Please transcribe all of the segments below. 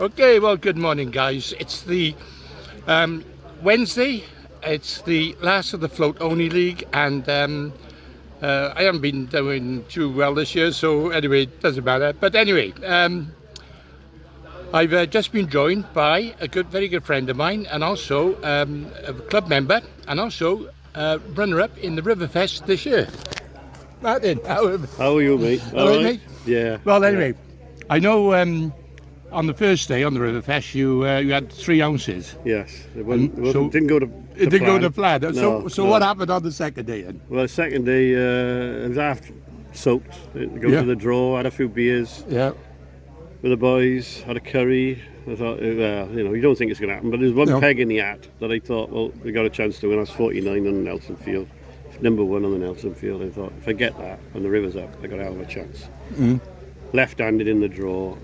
Okay, well, good morning, guys. It's the Wednesday. It's the last of the float only league, and I haven't been doing too well this year, so anyway, it doesn't matter. But anyway, I've just been joined by a very good friend of mine, and also a club member, and also runner-up in the Riverfest this year. Martin, how are you, mate? All right, mate? Yeah. Well, anyway, I know on the first day on the Riverfest you had 3 ounces. Yes. It didn't go to plan. No, so what happened on the second day then? Well, the second day it was half soaked. Go to the draw, had a few beers. Yeah. With the boys, had a curry. I thought, you don't think it's going to happen, but there's one peg in the hat that I thought, well, we got a chance to win. I was 49 on the Nelson Field, number 1 on the Nelson Field. I thought, if I get that and the river's up, I got a hell of a chance. Left-handed in the draw,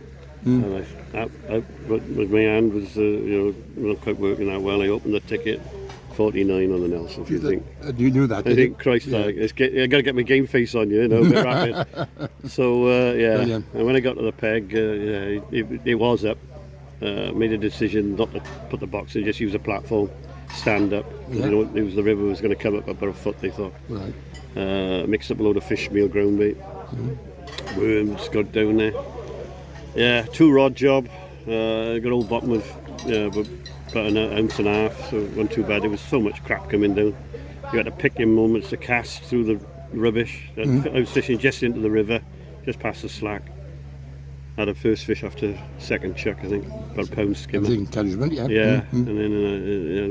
and my hand was, not quite working that well. I opened the ticket, 49 on the Nelson Field. You knew that? I think, Christ, I got to get my game face on you, a bit rapid. So and when I got to the peg, it was up. Made a decision not to put the box in, just use a platform, stand up. The river was going to come up about a foot, they thought. Right. Mixed up a load of fish meal, ground bait, worms, got down there. Yeah, 2-rod job. Got all bottom of about an ounce and a half, so it wasn't too bad. There was so much crap coming down. You had to pick your moments to cast through the rubbish. I was fishing just into the river, just past the slack. Had a first fish after second chuck, I think, about a pound skimmer. Encouragement, yeah. Yeah, and then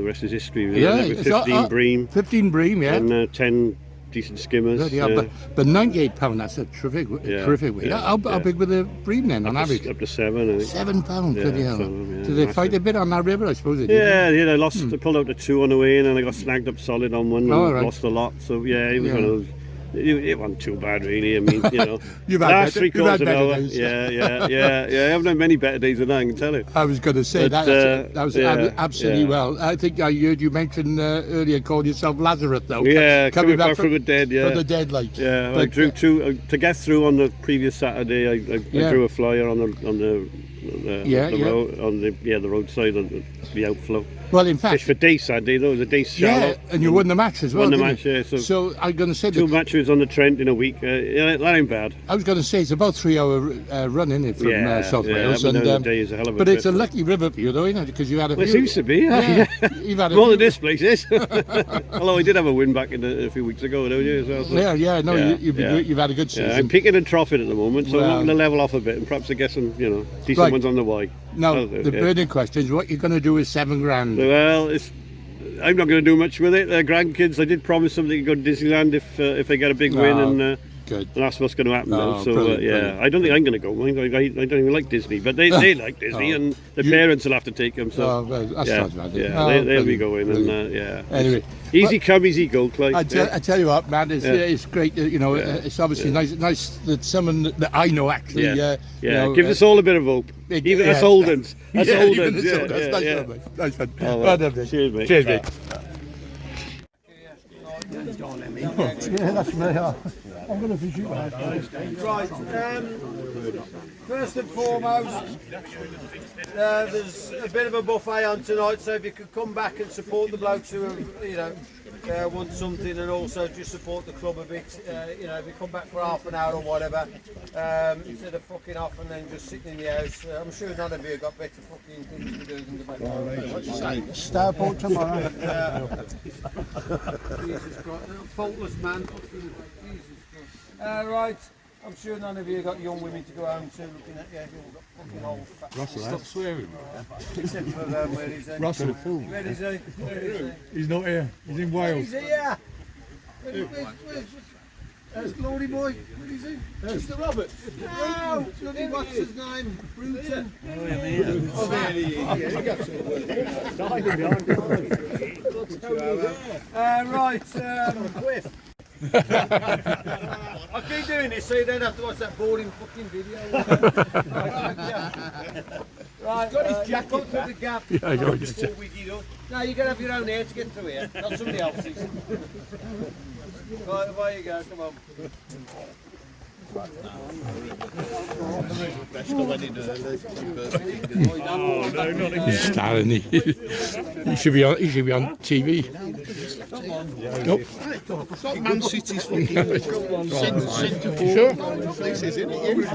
the rest is history. Really. 15 bream. 15 bream, yeah. And 10 decent skimmers. But £98, that's a terrific weight. How big were the bream then, on average? Up to 7, I think. £7, bloody hell. Did they fight a bit on that river, I suppose they did? Yeah, I pulled out the 2 on the way in, and I got snagged up solid on one, and lost a lot. So, it was one of those. It wasn't too bad, really. I mean, last 3/4 of an hour. Yeah. I haven't had many better days than that, I can tell you. I was going to say that was absolutely well. I think I heard you mention earlier, called yourself Lazarus, though. Yeah, coming back from the dead. Yeah, from the dead, like. Yeah, I drew 2 to get through on the previous Saturday. I drew a flyer on the road, on the roadside on the outflow. Well, in fact, fish for dace Saturday, though. It was a dace shallow. Yeah, and you won the match as well. Won the match, yeah. So I'm going to say 2 matches on the Trent in a week. That ain't bad. I was going to say it's about 3-hour run, isn't it, from South Wales? And day is a hell of a but trip. it's a lucky river for you, though, isn't it? Because you had a few. It seems to be. Yeah. You've had more than this place is. Although I did have a win back a few weeks ago, don't you? As well, so. You've had a good season. I'm peaking and troughing at the moment, so I'm going to level off a bit and perhaps I get some, decent ones on the Y. Now, the burning question is what you're going to do with £7,000. Well, I'm not going to do much with it. They're grandkids. I did promise them they could go to Disneyland if they get a big win, and that's what's going to happen now. So brilliant. I don't think I'm going to go. I don't even like Disney, but they like Disney, and the parents will have to take them. So that's not bad. They'll be going, and Anyway, easy come, easy go, Clive. I tell you what, man, it's great. It's obviously nice that someone that I know actually. Gives us all a bit of hope. Even us Oldens. Nice one. Cheers, mate. Cheers, mate. Yeah, that's me. I'm going to fish you. Right. First and foremost, there's a bit of a buffet on tonight, so if you could come back and support the blokes who have, want something, and also just support the club a bit. If you come back for half an hour or whatever, instead of fucking off and then just sitting in the house. I'm sure none of you have got better fucking things to do than to make Starport tomorrow. Jesus Christ, faultless man. Fucking Jesus Christ. Right. I'm sure none of you got young women to go home to looking at you. You've got fucking old fat. Russell, stop swearing. Except for where is he? Russell, where is he? He's not here. He's in Wales. He's here. Where's Glory Boy? Where is he? Mr. Roberts. No, bloody what's his name? Bruton. Cliff. I keep doing this so you don't have to watch that boring fucking video. Right, got his jacket through the gap. Yeah, I got his jacket. No, you're going to have your own hair to get through here, not somebody else's. Right, away you go, come on. He's starring. He should be on. He should be on TV. Nope. It's like Man City's fucking centre Sure. This is it. We're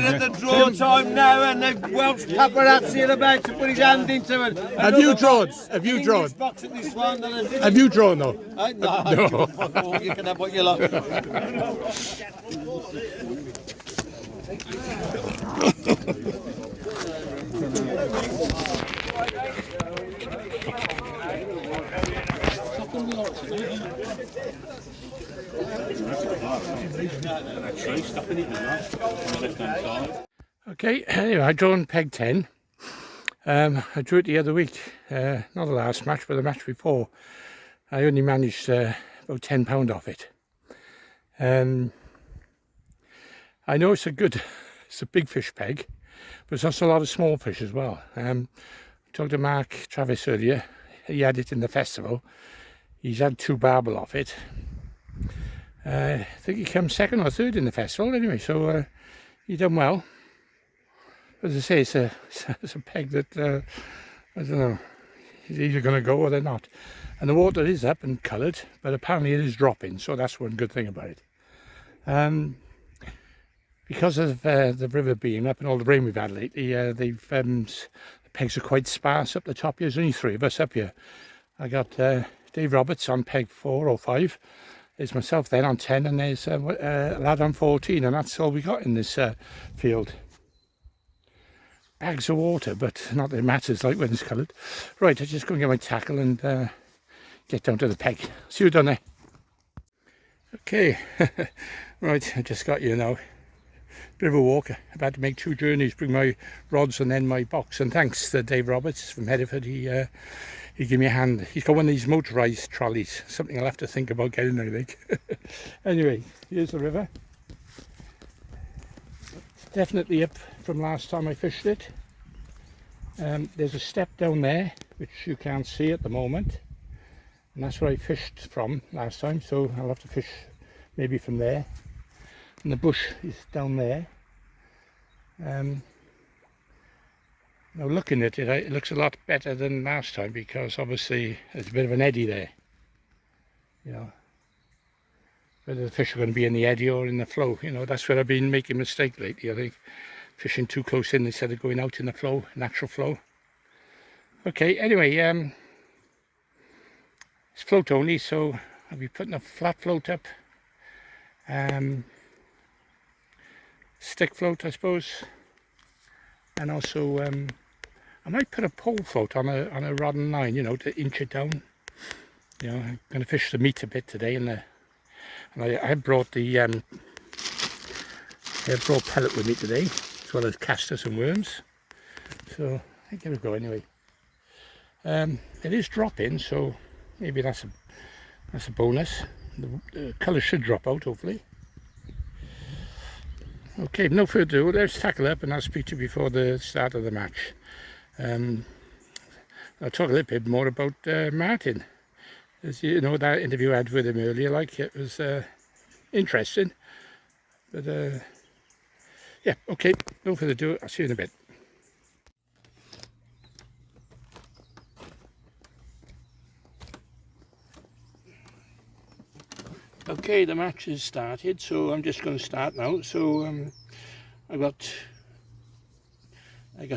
at the draw time now, and the Welsh paparazzi are about to put his hand into it. Have you drawn? Have you drawn? Box at this one, Have you drawn though? No. You can have what you like. Okay, anyway, I drawn peg 10. I drew it the other week, not the last match, but the match before. I only managed about £10 off it. I know it's a big fish peg, but it's also a lot of small fish as well. I talked to Mark Travis earlier. He had it in the festival. He's had 2 barbel off it. I think he came 2nd or 3rd in the festival anyway, so he done well. As I say, it's a peg that, I don't know, he's either going to go or they're not. And the water is up and coloured, but apparently it is dropping, so that's one good thing about it. Because of the river being up and all the rain we've had lately, the pegs are quite sparse up the top here. There's only 3 of us up here. I got Dave Roberts on peg 4 or 5. There's myself then on 10, and there's a lad on 14, and that's all we got in this field. Bags of water, but not that it matters like when it's coloured. Right, I'm just going to get my tackle and get down to the peg. See you down there. Okay, right, I just got you now. Bit of a walk. I've had to make 2 journeys, bring my rods and then my box. And thanks to Dave Roberts from Hereford, he gave me a hand. He's got one of these motorised trolleys, something I'll have to think about getting, I think. Anyway, here's the river. It's definitely up from last time I fished it. There's a step down there, which you can't see at the moment. And that's where I fished from last time, so I'll have to fish maybe from there. And the bush is down there. Now looking at it, it looks a lot better than last time, because obviously there's a bit of an eddy there. You know, whether the fish are going to be in the eddy or in the flow, you know, that's where I've been making a mistake lately, I think. Fishing too close in instead of going out in the flow, natural flow. Okay, anyway, it's float only, so I'll be putting a flat float up. Stick float, I suppose, and also I might put a pole float on a rod and line, you know, to inch it down. You know, I'm going to fish the meat a bit today, and I brought the I brought pellet with me today, as well as casters and worms. So I give it a go anyway. It is dropping, so maybe that's a bonus. The colour should drop out, hopefully. Okay, no further ado, let's tackle up and I'll speak to you before the start of the match. I'll talk a little bit more about Martin. As you know, that interview I had with him earlier, like, it was interesting. But yeah, okay, no further ado, I'll see you in a bit. Okay, the match has started, so I'm just going to start now. So I got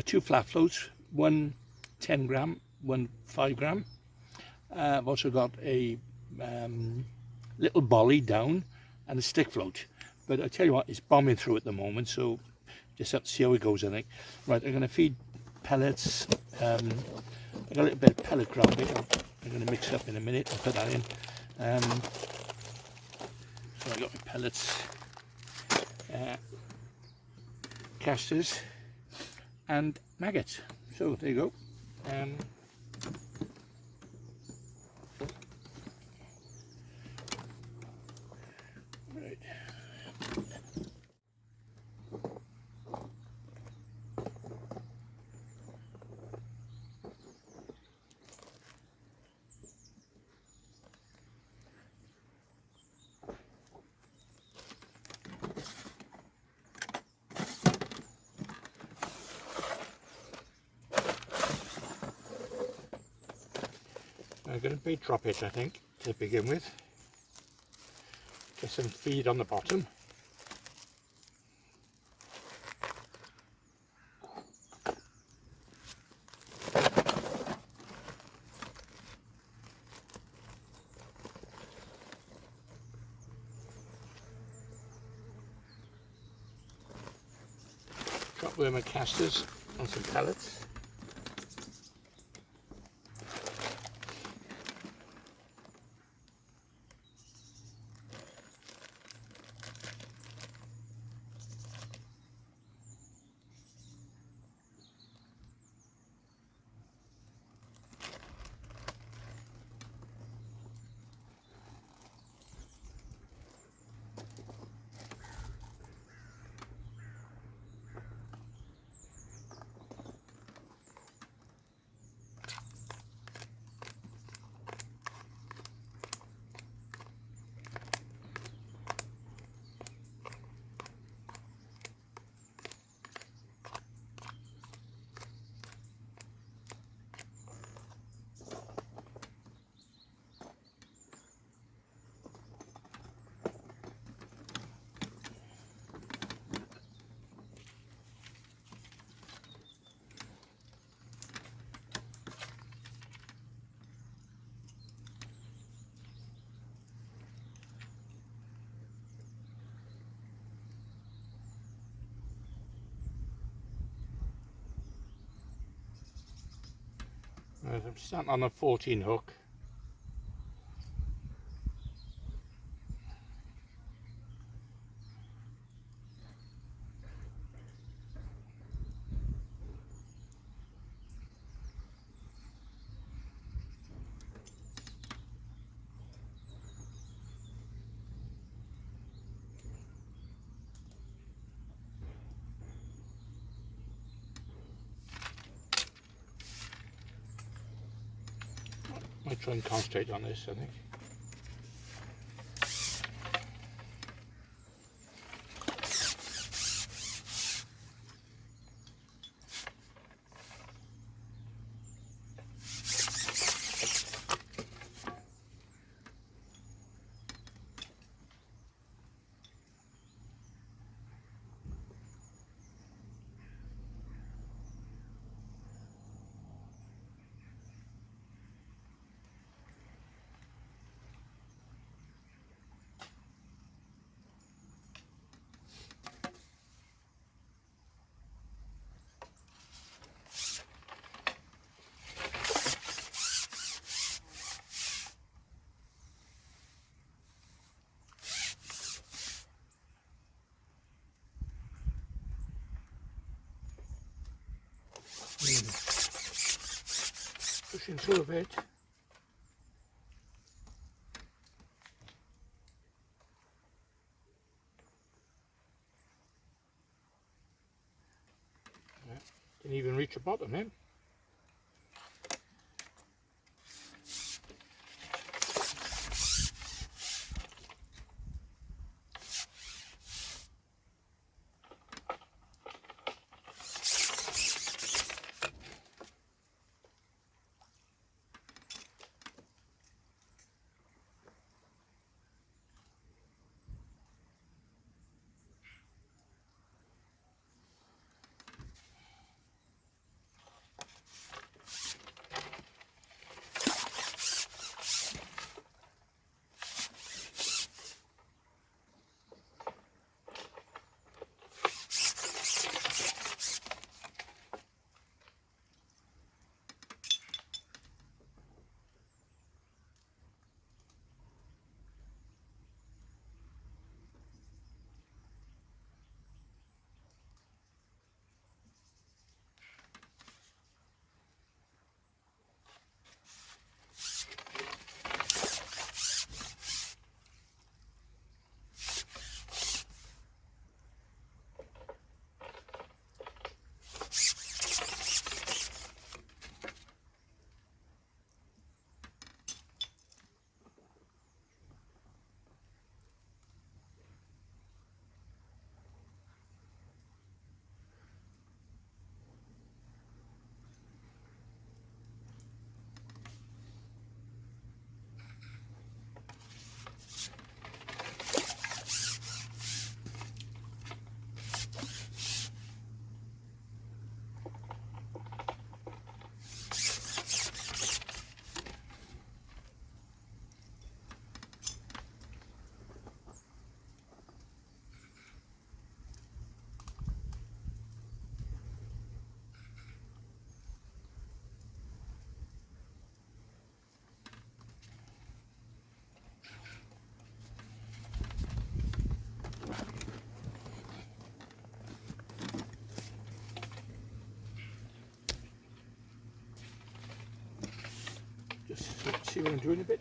2 flat floats, one 10 gram, one 5 gram. I've also got a little bolly down and a stick float. But I tell you what, it's bombing through at the moment, so just have to see how it goes, I think. Right, I'm going to feed pellets. I got a little bit of pellet ground I'm going to mix up in a minute and put that in. So I got my pellets, casters and maggots. So there you go. Right. I'm going to bait drop it, I think, to begin with. Get some feed on the bottom. Drop worm casters on some pellets. I'm starting on a 14 hook. Might try and concentrate on this, I think. Pushing through a bit. Yeah, didn't even reach the bottom then. Just see what I'm doing a bit.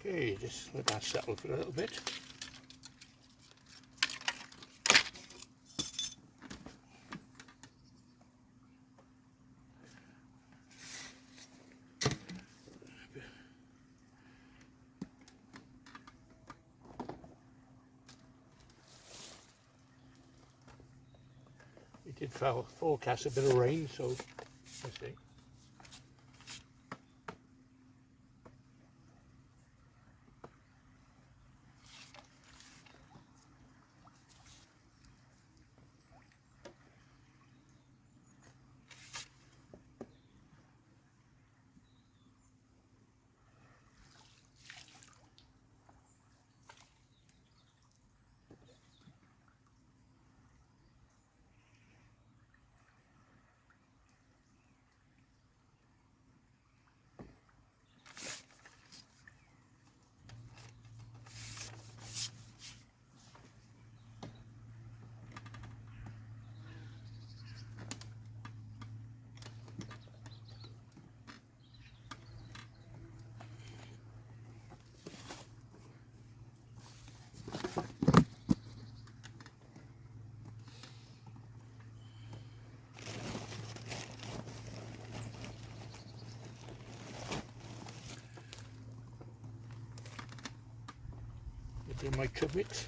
Okay, just let that settle for a little bit. We did forecast a bit of rain, so let's see. In my chub mix.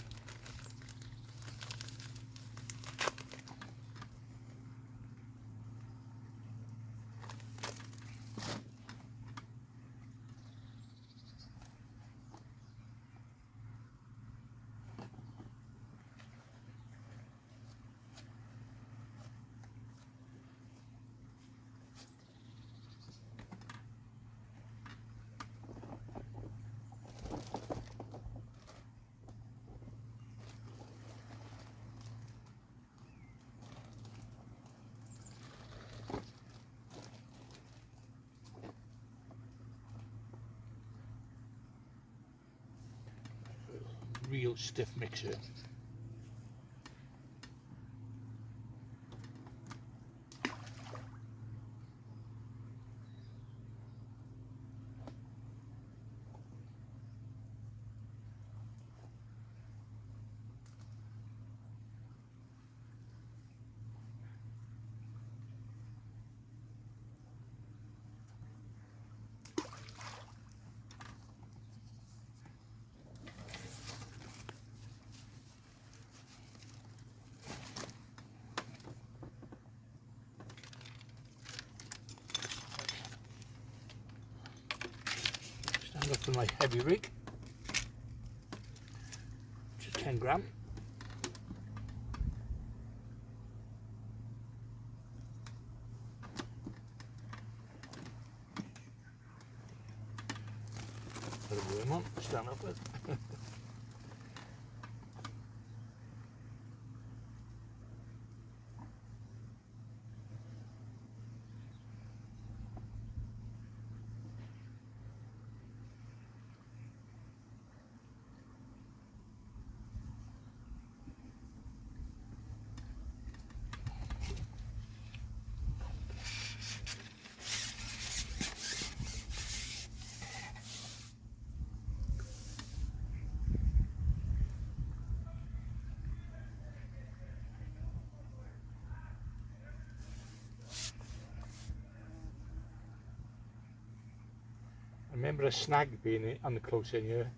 Real stiff mixer. Stand up for my heavy rig, which is 10 gram. Put a worm on, stand up with. I remember a snag being on the close in here.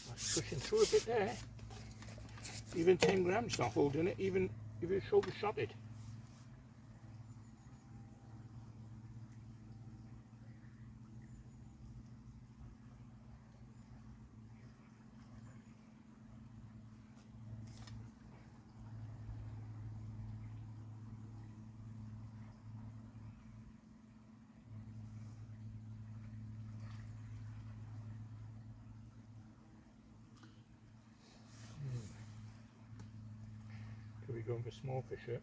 Let's push pushing through a bit there. Even 10 grams not holding it, even if you shoulder shot it. Could be going for small fish here.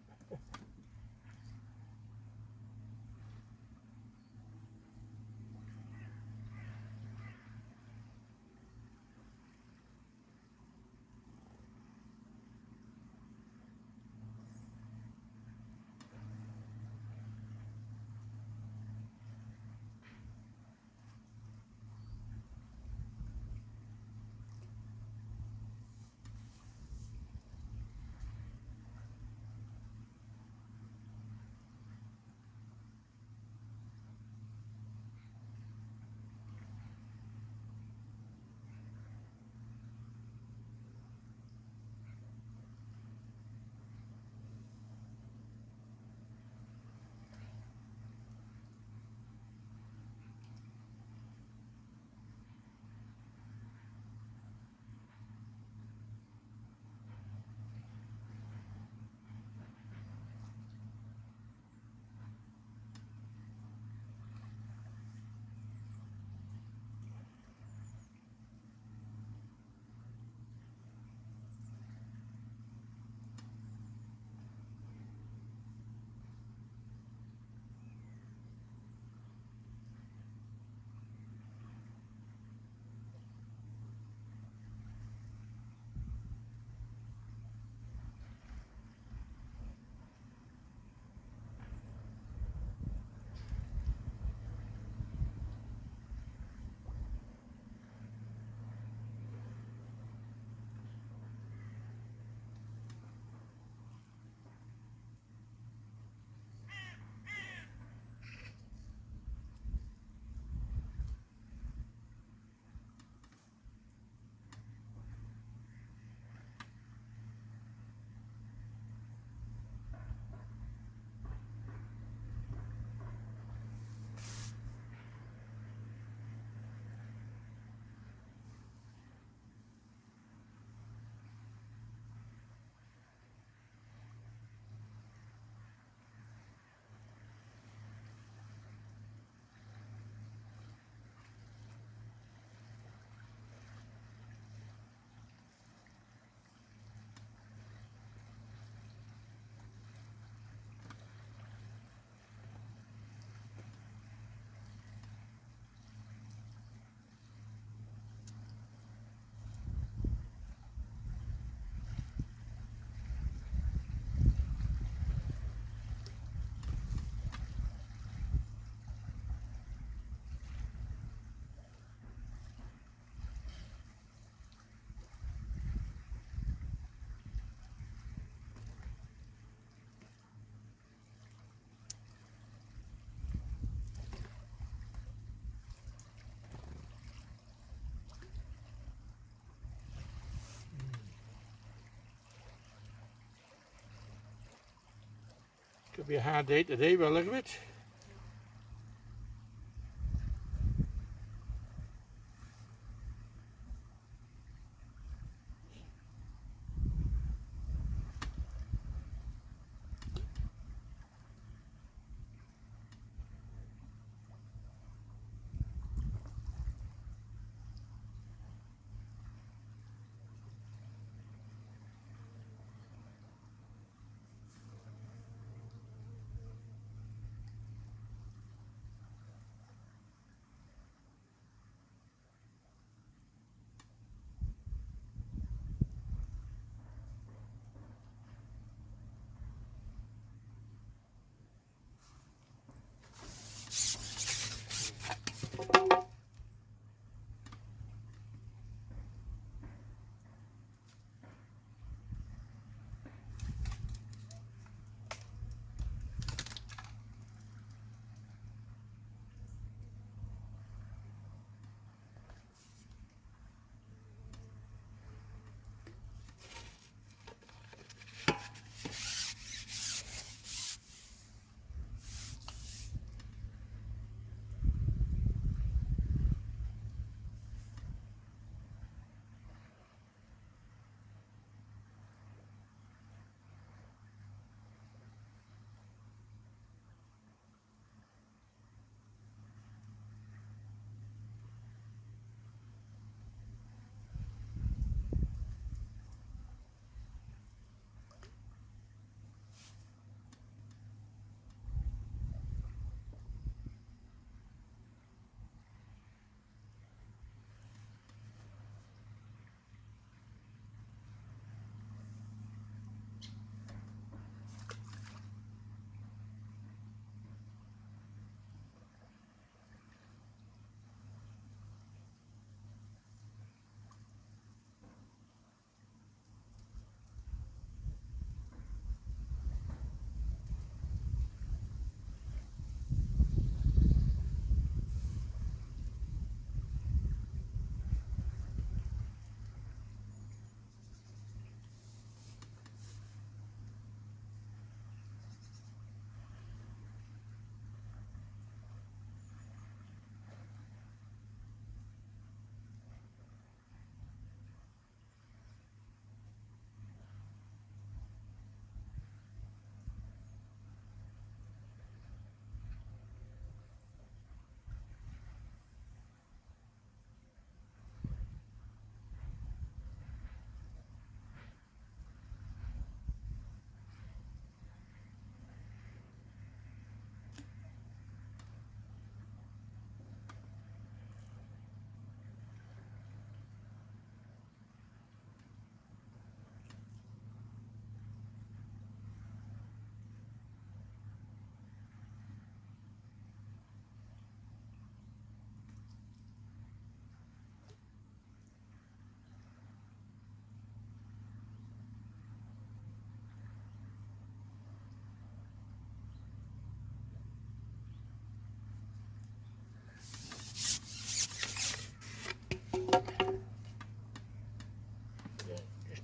Could be a hard day today by the look of it.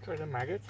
Try the maggot.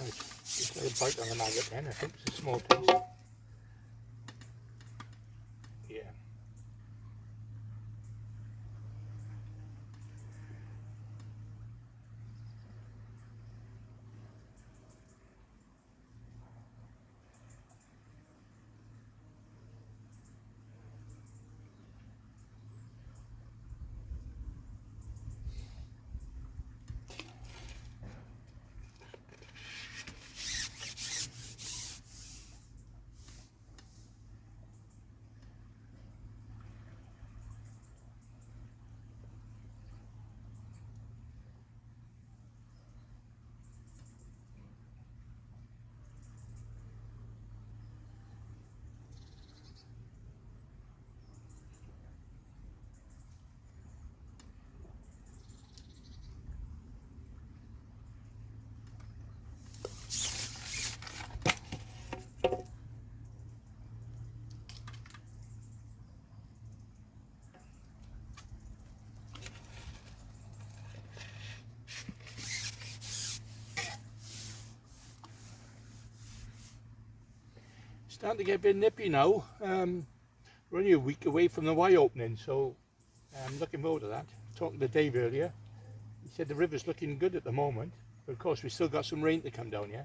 Right, just a little bite on the maggot then, I think it's a small piece. Yeah. Starting to get a bit nippy now. We're only a week away from the Y opening, so I'm looking forward to that. Talking to Dave earlier, he said the river's looking good at the moment, but of course we still got some rain to come down, yeah?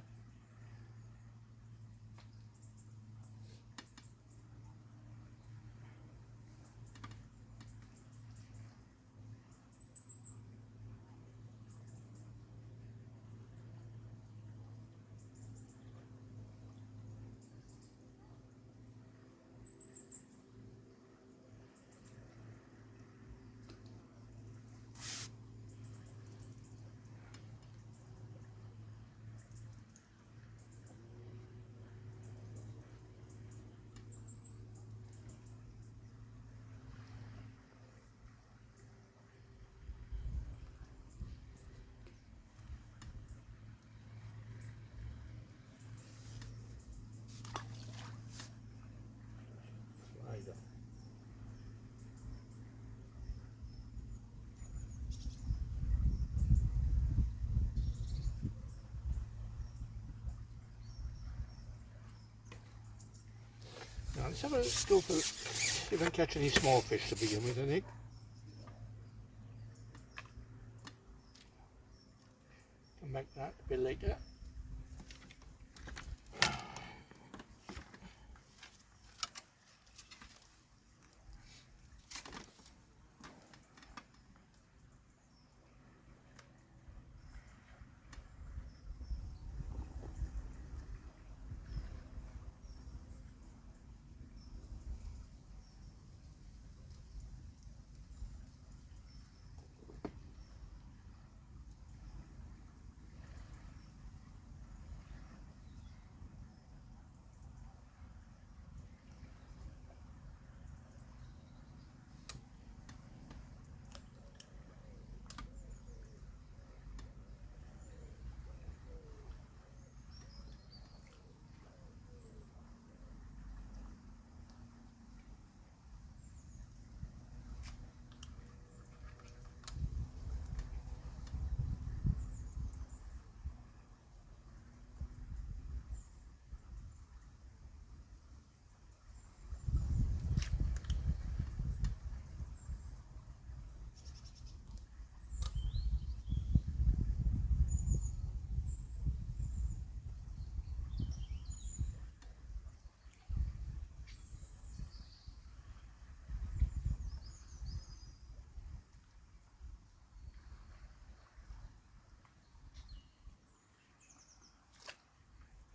let's have a go for, see if I can catch any small fish to begin with, I think. Come back to that a bit later.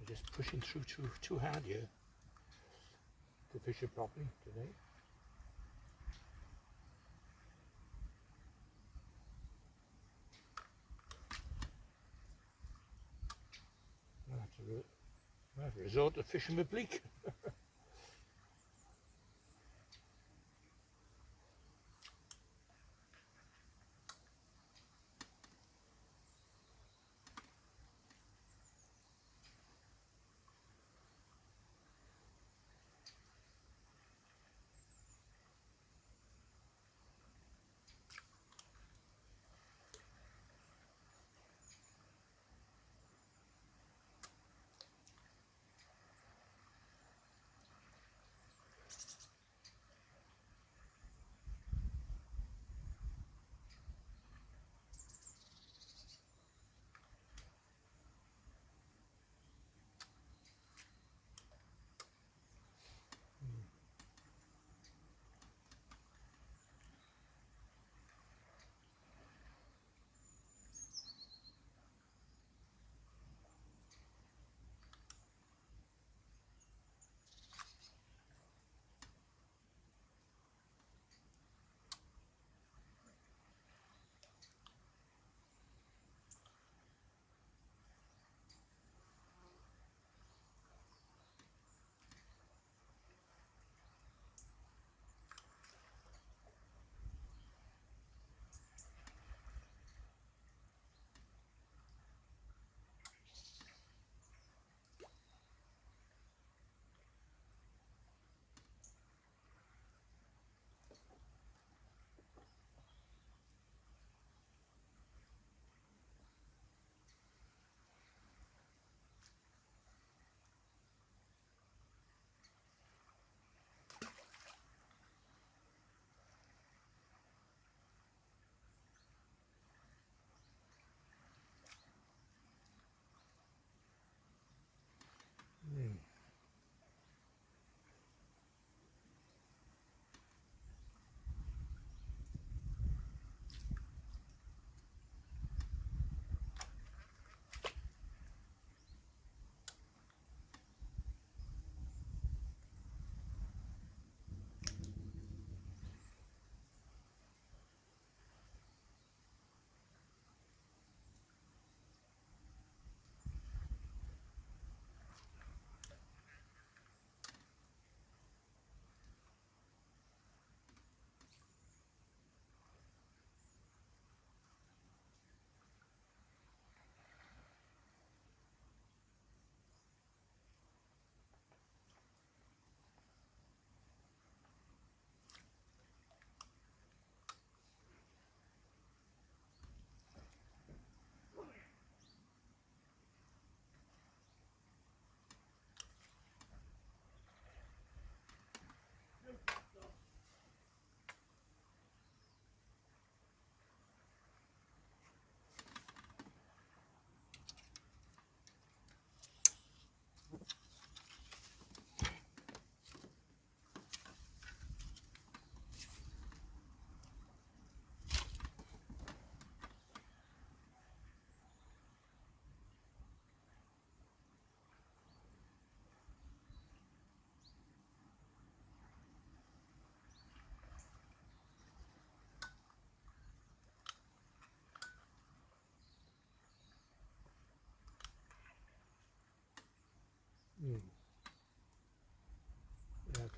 Just pushing through too hard here to fish it properly today. I have to resort to fishing with bleak.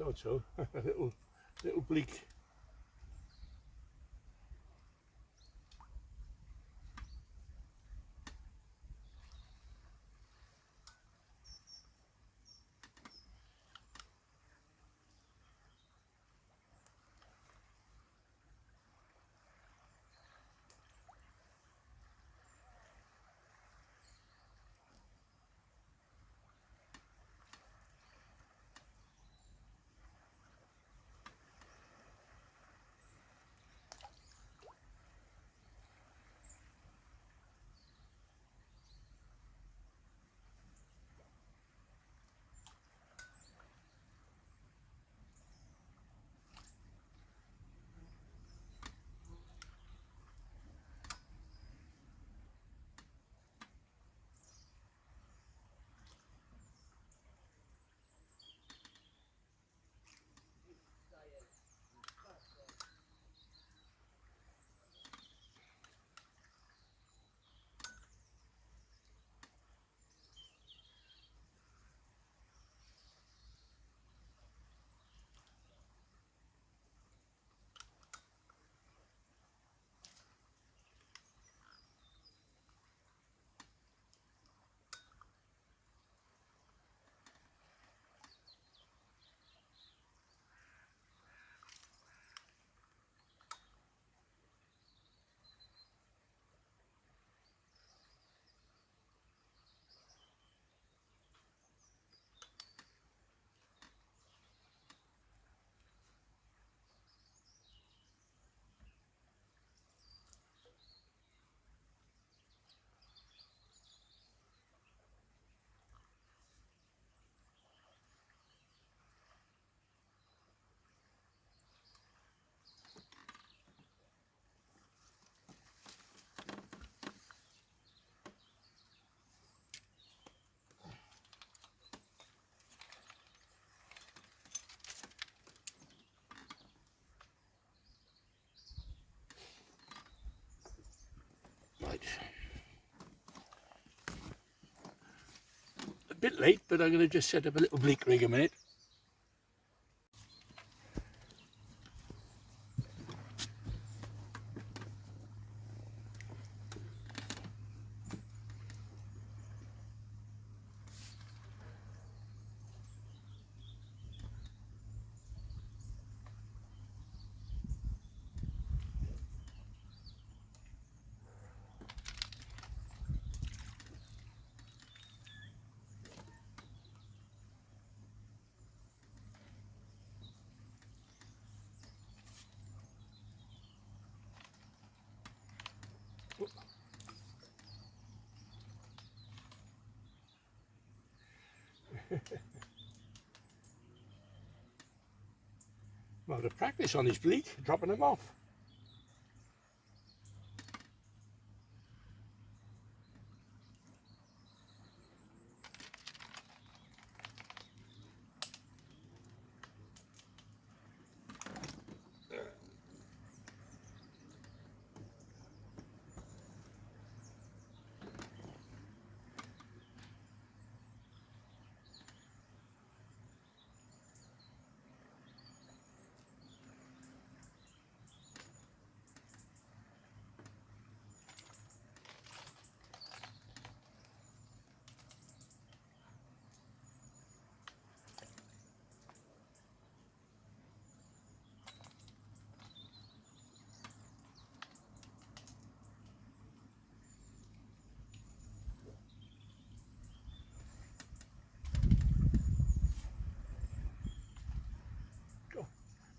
thought so. A little bleak. Right. A bit late, but I'm going to just set up a little bleak rig a minute. Well, to practice on this bleak, dropping them off.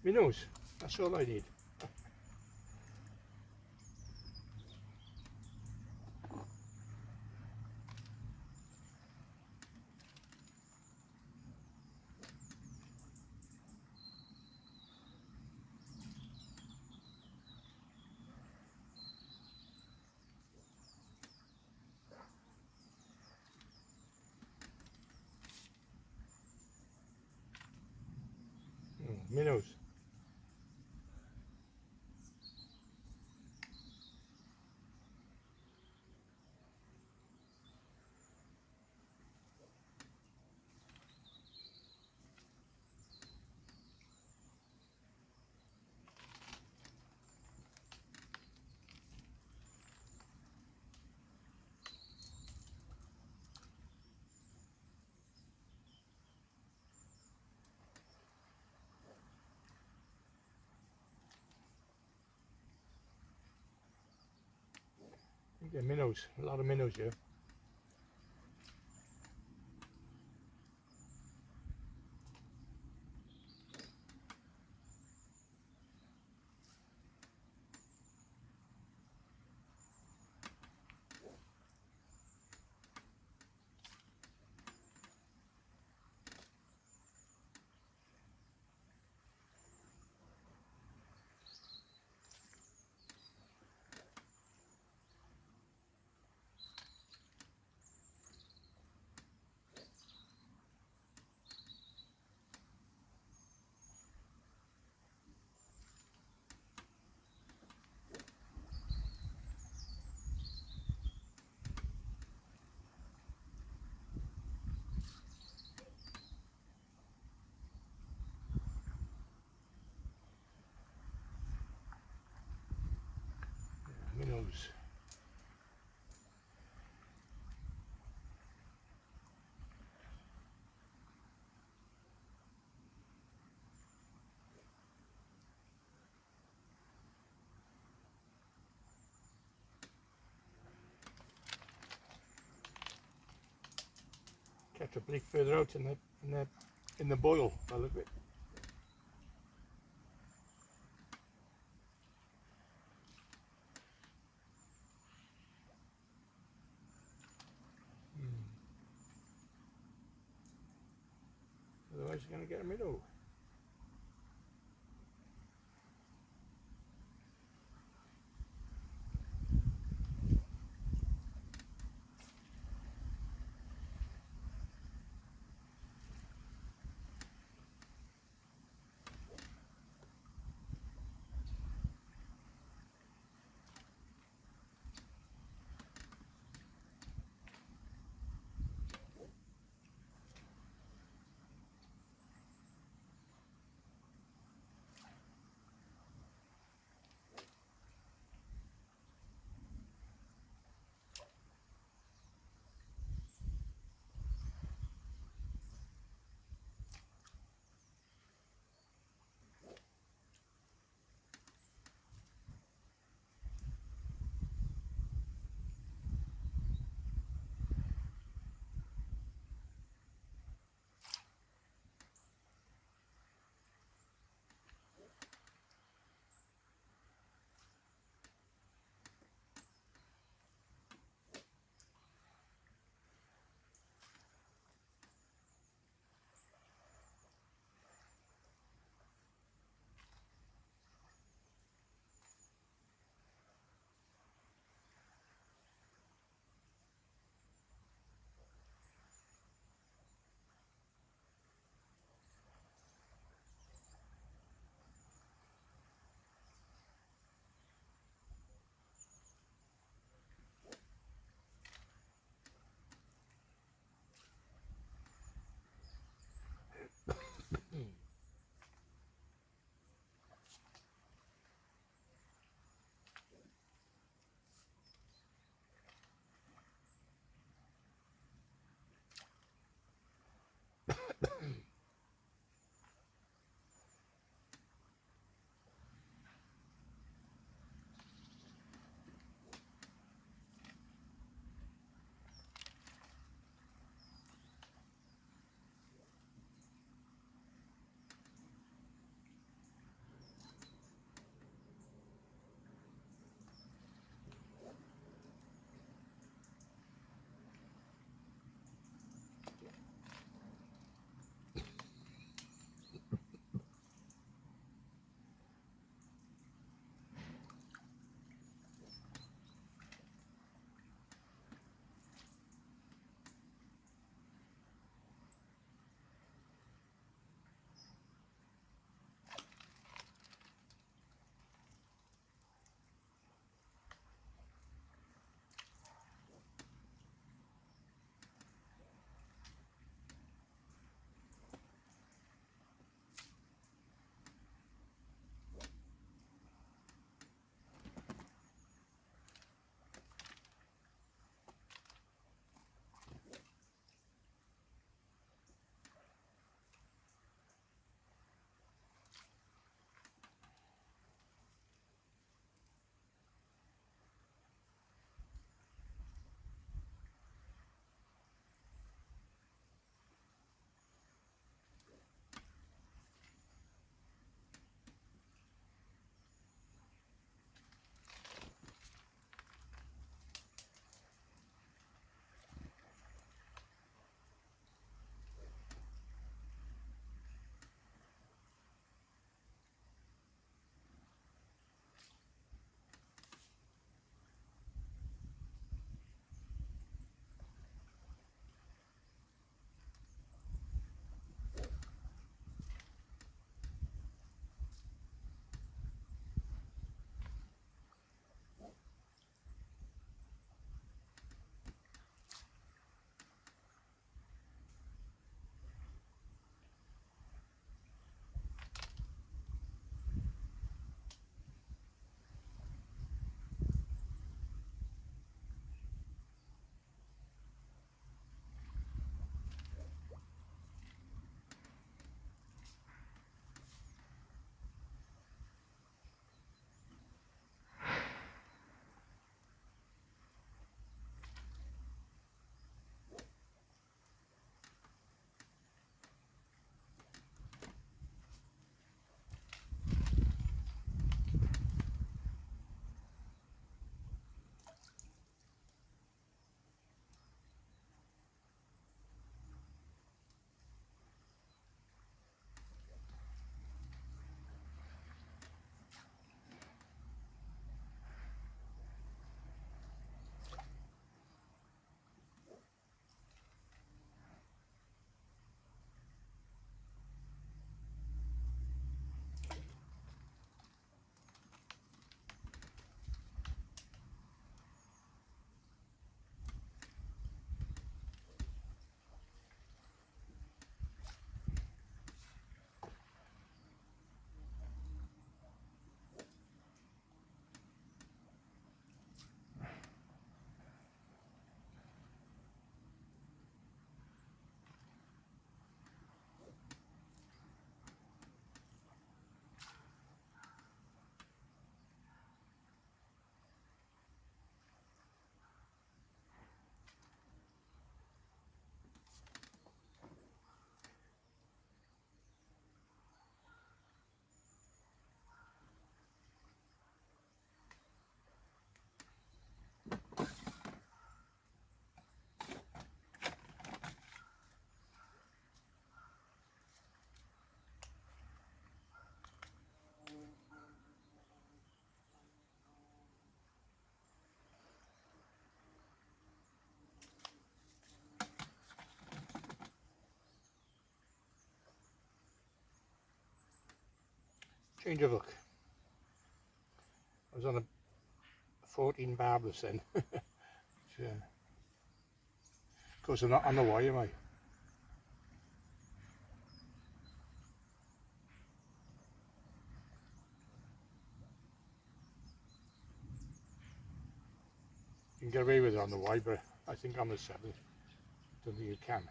My nose, that's all I need. My nose. think they're minnows, a lot of minnows here. Minnows. Catch a bleak further out in the boil. By the look of it. Otherwise, you're going to get a minnow. Change of hook. I was on a 14 barbless then. Which, of course I'm not on the wire, am I? You can get away with it on the wire, but I think on the 7, don't think you can.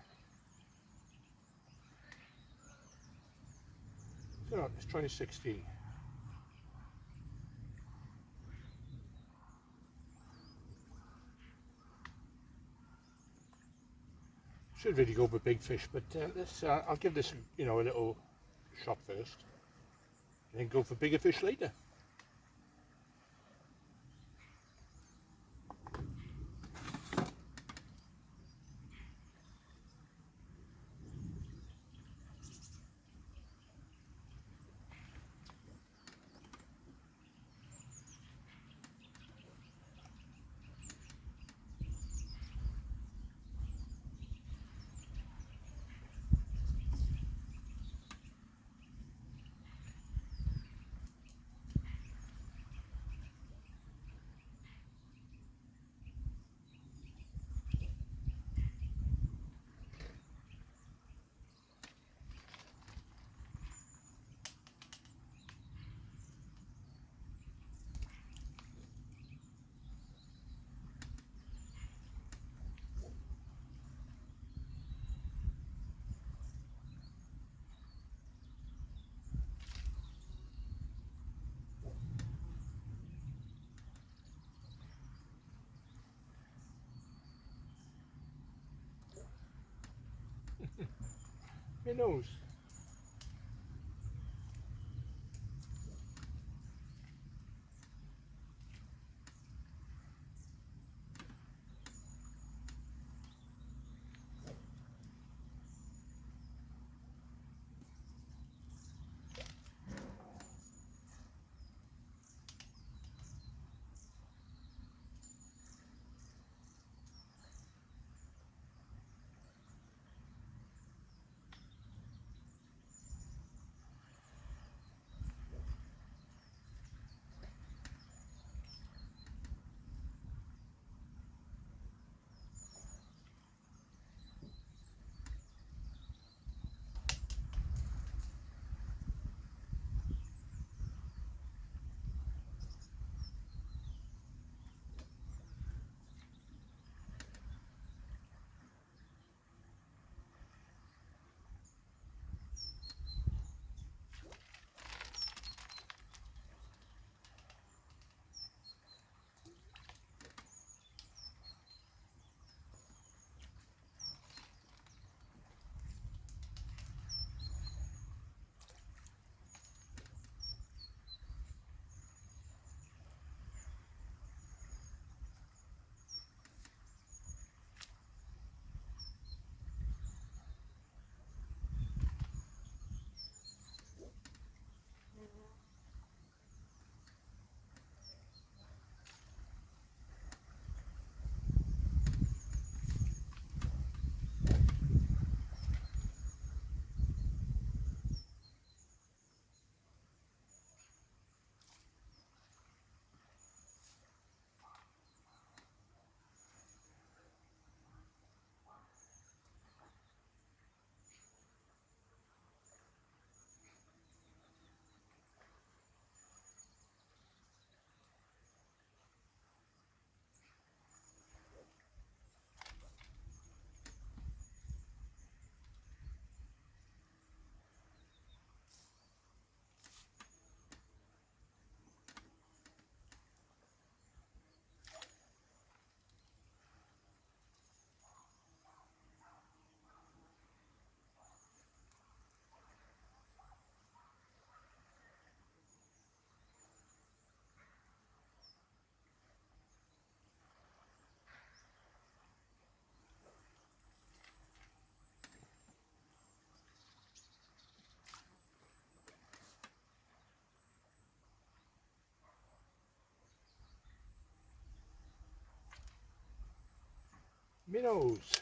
So let's try 16. Should really go for big fish, but I'll give this, you know, a little shot first, and then go for bigger fish later. Minnows. Minnows.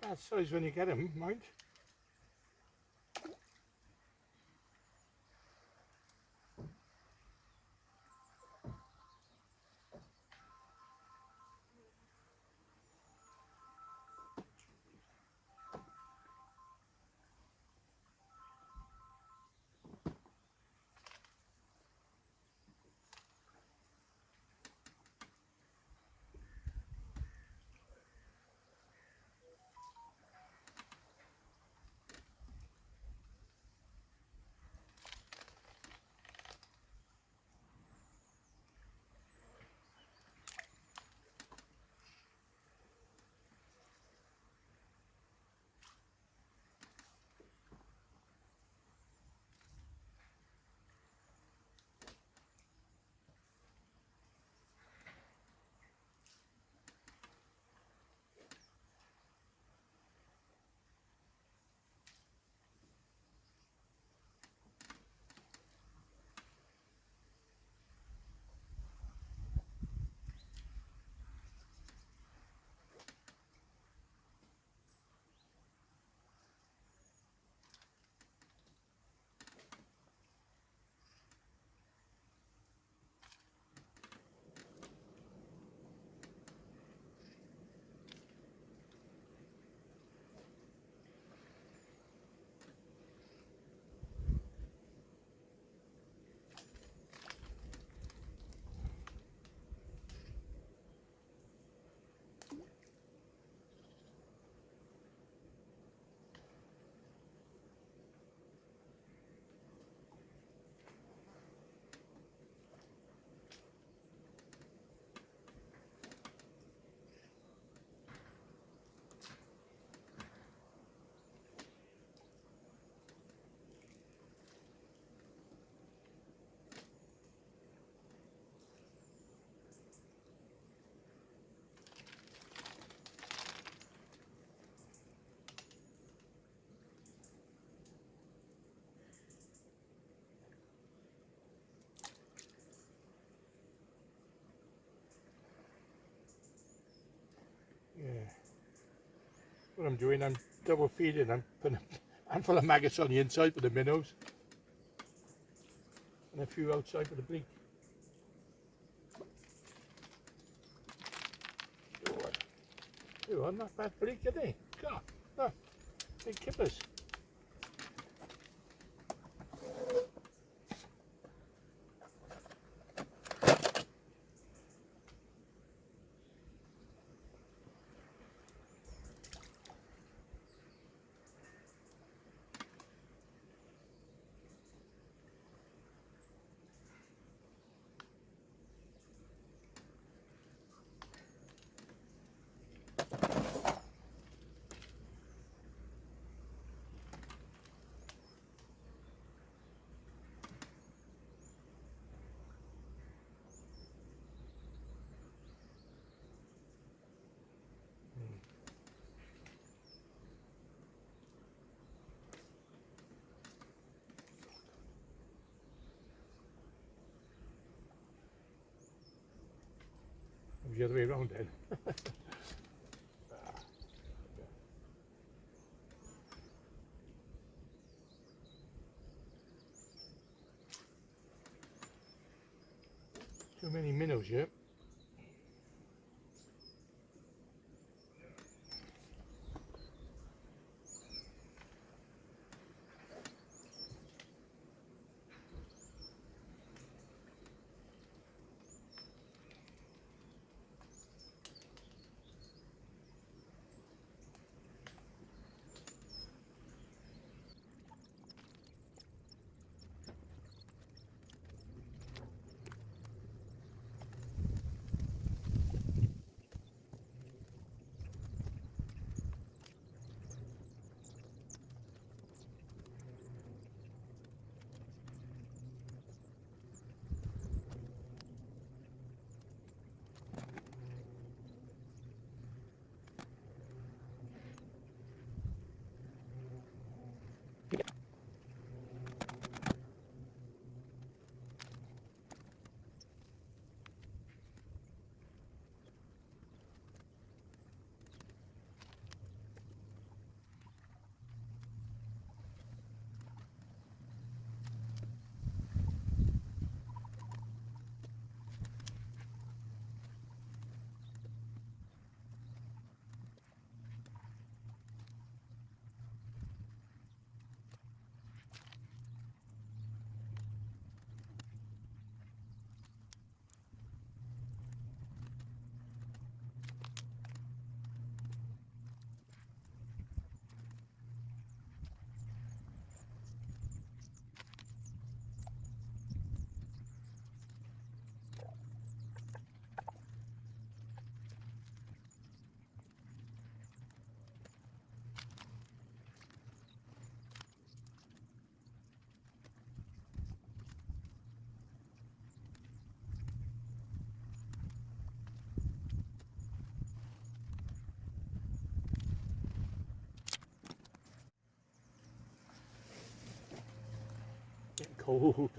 Not bad size when you get them, mind. Yeah. What I'm doing, I'm double feeding. I'm putting a handful of maggots on the inside for the minnows and a few outside for the bleak. You are not bad bleak, are they? God, look, big kippers. The other way around then. Too many minnows here. cold.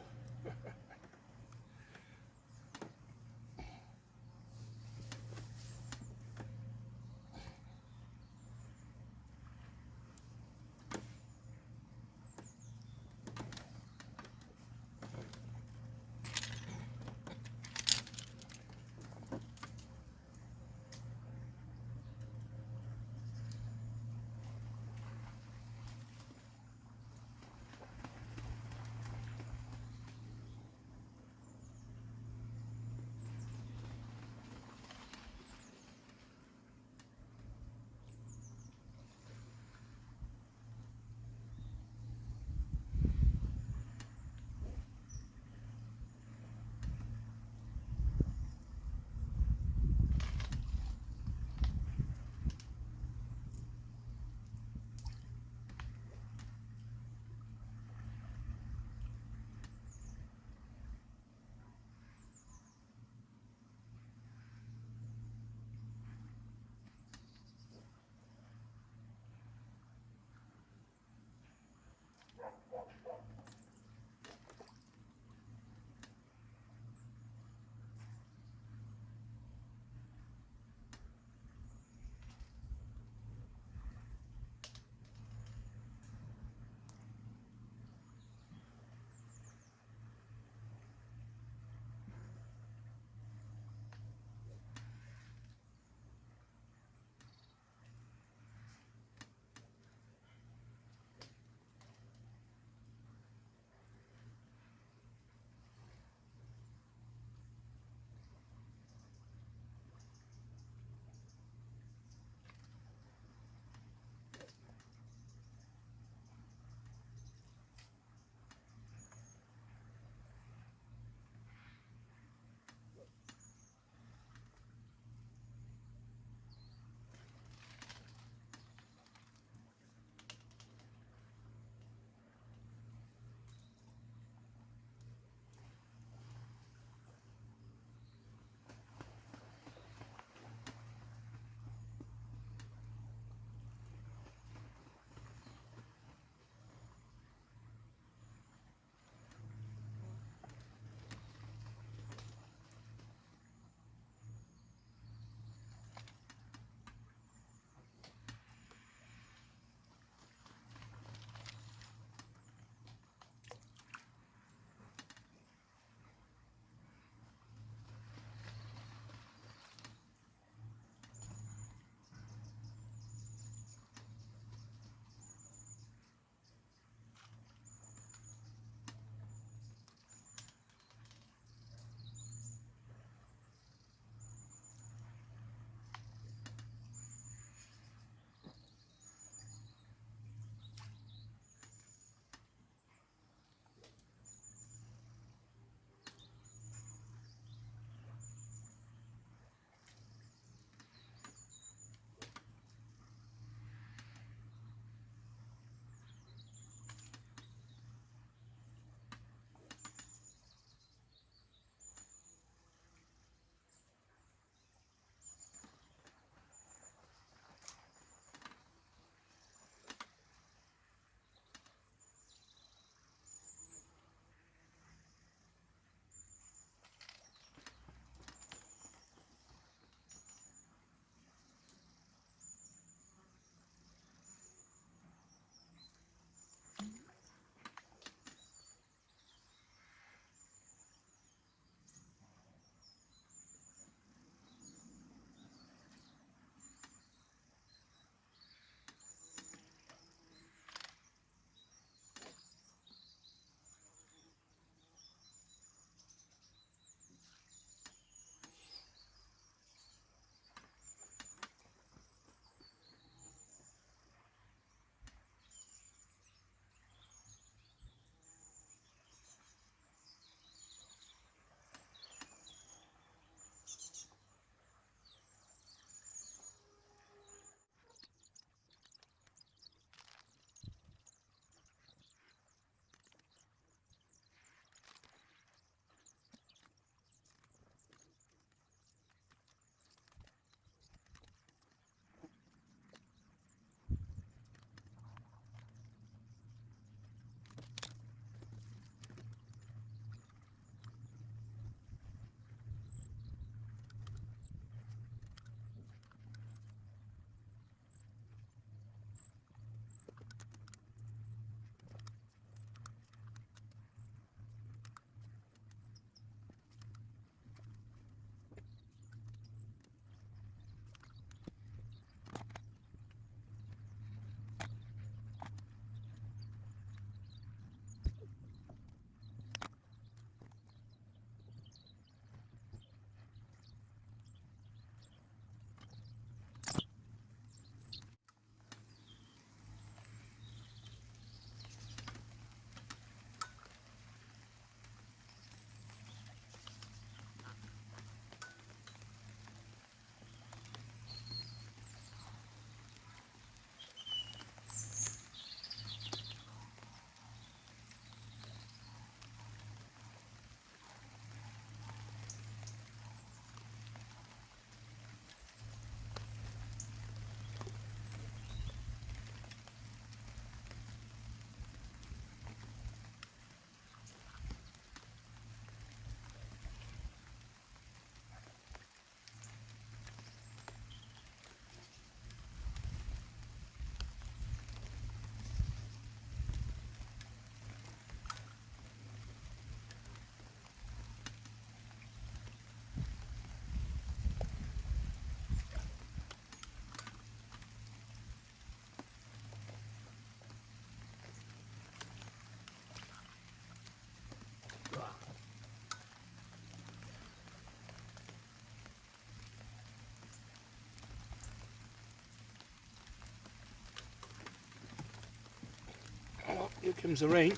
here comes the rain,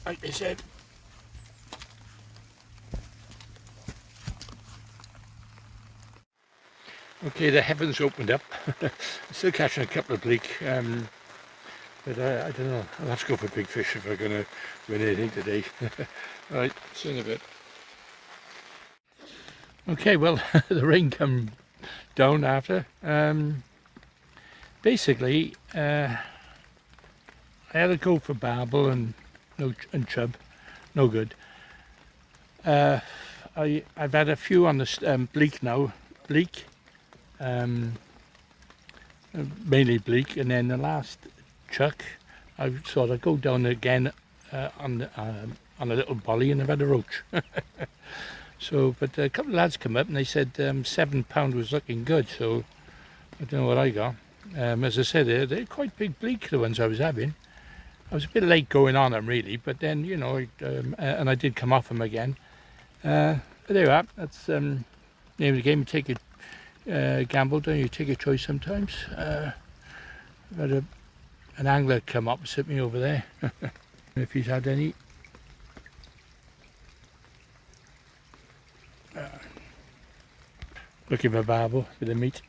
like they said. Okay, the heavens opened up. Still catching a couple of bleak, but I don't know. I'll have to go for big fish if we're going to win anything today. Right, see you in a bit. Okay, well, the rain come down after. Basically, I had a go for barbel and chub, no good. I've had a few on the bleak now, mainly bleak, and then the last chuck I sort of go down again on a little bolly, and I've had a roach. So, but a couple of lads come up and they said £7 was looking good, so I don't know what I got. As I said, they're quite big bleak, the ones I was having. I was a bit late going on them really, but then, you know, and I did come off them again. But there you are, that's name of the game. You take a gamble, don't you? Take a choice sometimes. I've had an angler come opposite me over there, if he's had any. Looking for barbel with the meat,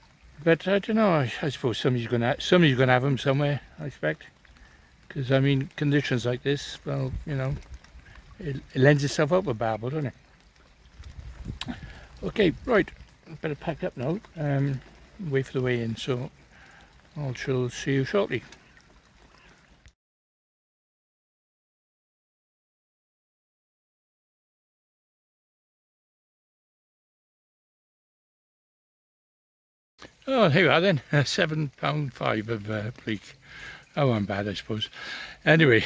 but I don't know. I suppose somebody's going to have them somewhere, I expect, because I mean conditions like this, well, you know, it lends itself up with barbel, doesn't it? Okay, right, I better pack up now. Wait for the way in, so I shall see you shortly. Oh, here we are then, £7.5 of bleak. Oh, I'm bad, I suppose. Anyway,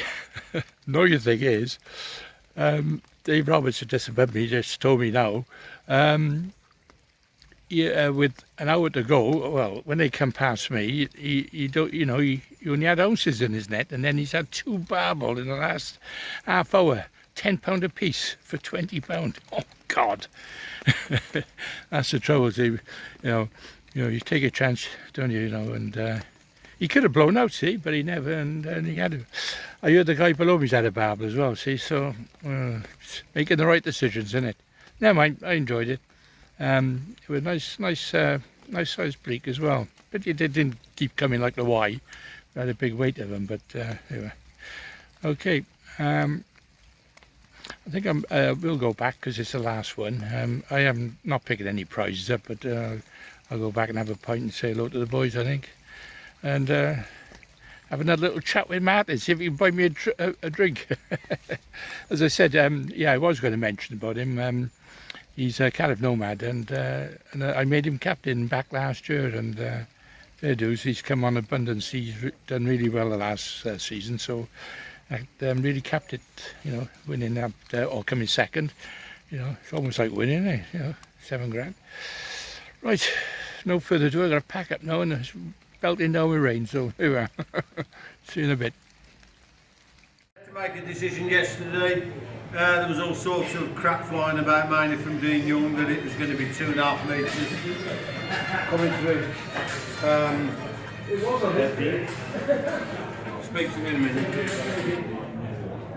annoying thing is, Dave Roberts, who just above me, just told me now, with an hour to go, well, when they come past me, he don't, you know, he only had ounces in his net, and then he's had 2 barbel in the last half hour, £10 a piece for £20. Oh God, that's the trouble. You know, you take a chance, don't you? You know, and he could have blown out, see, but he never, and he had to. I heard the guy below me's had a barbel as well, see, so making the right decisions, isn't it? Never mind, I enjoyed it. It was nice sized bleak as well, but it didn't keep coming like the Y. We had a big weight of them, but anyway. Okay, I think we'll go back because it's the last one. I am not picking any prizes up, but I'll go back and have a pint and say hello to the boys, I think, and have another little chat with Martin, see if he can buy me a drink. As I said, yeah, I was going to mention about him. He's a Cardiff Nomad, and I made him captain back last year, and fair dues, he's come on abundance. He's done really well the last season, so I really capped it, you know, winning that, or coming second. You know, it's almost like winning, eh? You know, £7 grand. Right, no further ado, I've got to pack up now, and it's belting down with rain, so here we are. See you in a bit. To make a decision yesterday, there was all sorts of crap flying about, mainly from Dean Young, that it was going to be 2.5 metres coming through. It was on it. Speak to me in a minute.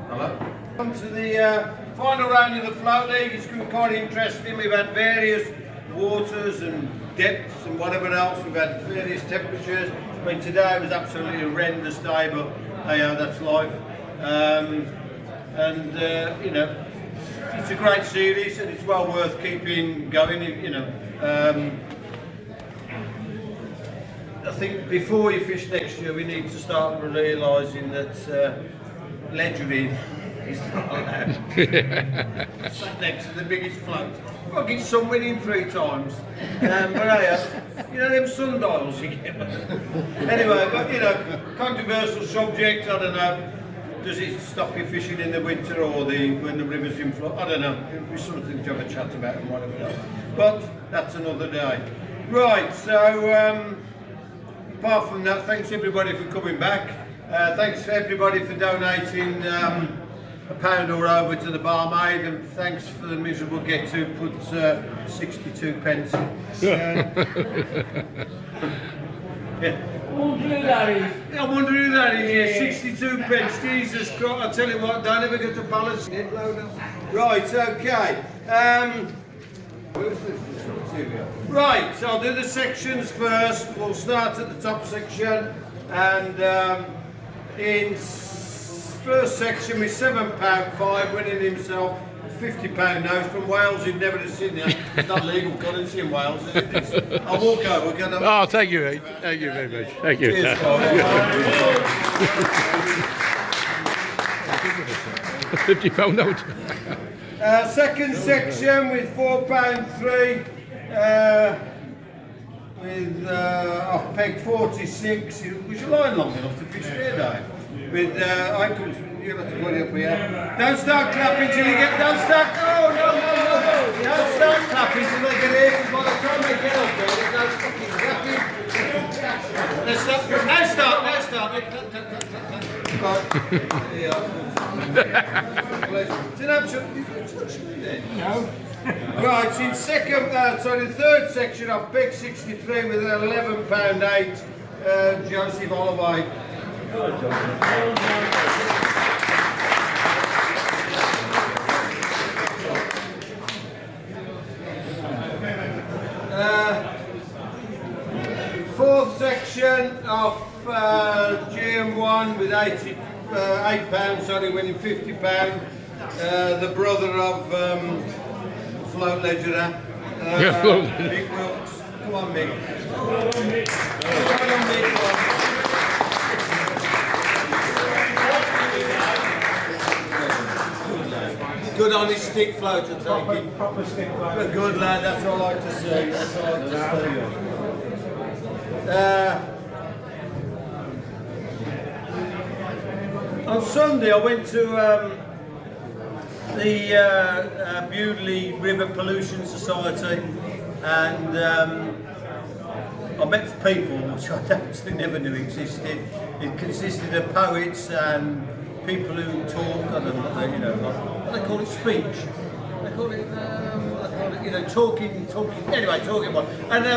Hello? On to the final round of the float league. It's been quite interesting. We've had various waters and depths and whatever else. We've had various temperatures. I mean, today was absolutely a horrendous day, but hey, that's life. You know, it's a great series and it's well worth keeping going. You know, I think before you fish next year, we need to start realising that ledgering is not allowed. Sat next to the biggest float. I'll get some winning 3 times. But you know, them sundials you get. Anyway, but you know, controversial subject, I don't know. Does it stop you fishing in the winter or when the river's in flood? I don't know. It'd be something to have a chat about and whatever else. But that's another day. Right, so apart from that, thanks everybody for coming back. Thanks everybody for donating £1 or over to the barmaid, and thanks for the miserable get who put 62 pence in. Yeah. I wonder who that is. Yeah, 62 pence. Jesus Christ! I tell you what, don't ever get to balance it. Right. Okay. Right. So I'll do the sections first. We'll start at the top section, and in first section with £7.5, winning himself £50 note from Wales. He'd never have seen that. It's not legal currency in Wales, is it? I'll walk over. Oh, thank you, mate. Thank you very much. Thank you. Cheers, £50 note. second section with £4.3, with off peg 46. Was your line long enough to fish there, Dave? With you'll have to put it up here. Don't start clapping till you get. Don't start. Oh no! Don't start clapping till they get here. Because by the time they get up there, there's no fucking clapping. Let's start. Now start. Now start. It's an absolute. Did you touch me then? No. Right, in the third section of Big 63 with an £11.8, Joseph Holloway. Fourth section of GM1 with £8, sorry, winning £50. The brother of float ledger. Mick Wilkes. Come on, Mick. Come on, Mick. Good honest stick float, I take it. Proper stick float. A good lad, that's all I like to see. That's all I like to see. On Sunday I went to the Bewdley River Pollution Society, and I met people which I actually never knew existed. It consisted of poets and people who talk, I don't know what they, what they call it, speech. They call it, talking, anyway, talking about. And they